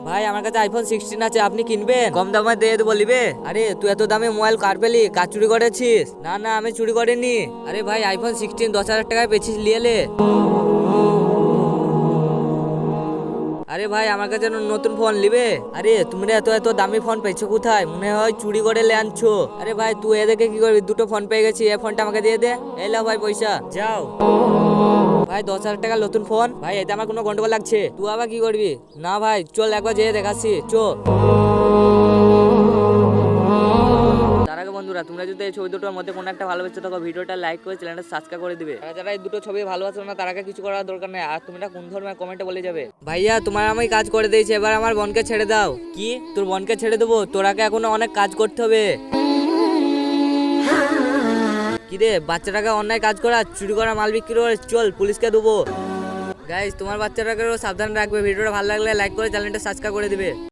ভাই আমার কাছে আইফোন 16 আছে, আপনি কিনবেন? কম দামে দিয়ে দেবো, বলিবে? আরে তুই এত দামে মোবাইল কার পেলি? কার চুরি করেছিস? না না, আমি চুরি করিনি। আরে ভাই আইফোন 16 10,000 টাকায় পেয়েছিস, লিয়েলে। আরে ভাই আমার কাছে নতুন ফোন লিবে? আরে তোমরা এত এত দামি ফোন পেয়েছো কোথায়? মনে হয় চুরি করে লে আনছো। আরে ভাই তুই এদেরকে কি করবি? দুটো ফোন পেয়ে গেছি, এই ফোনটা আমাকে দিয়ে দে। এই লাও ভাই পয়সা, যাও। ভাই 10,000 টাকার নতুন ফোন, ভাই এতে আমার কোনো গন্ডগোল লাগছে? তুই আবার কি করবি? না ভাই চল একবার যেয়ে দেখাচ্ছি, চো। তার আগে বন্ধুরা, তোমরা যদি এই ছবি দুটোর মধ্যে কোনো একটা ভালোবেসে থাকো, ভিডিওটা লাইক করে চ্যানেলটা সাবস্ক্রাইব করে দিবে। আর যারা এই দুটো ছবি ভালোবাসো না, তার আগে কিছু করার দরকার নেই। আর তোমরা কোন ধর্মের কমেন্টে বলে যাবে। ভাইয়া তোমার আমি কাজ করে দিয়েছি, এবার আমার বোনকে ছেড়ে দাও। কি তোর বোনকে ছেড়ে দেবো? তোরাকে এখনো অনেক কাজ করতে হবে। কিরে বাচ্চাটাকে অন্যায় কাজ করা, চুরি করা, মাল বিক্রি করে, চল পুলিশকে দেবো। গাইস তোমার বাচ্চাটাকেও সাবধান রাখবে। ভিডিওটা ভালো লাগলে লাইক করে চ্যানেলটা সাবস্ক্রাইব করে দিবে।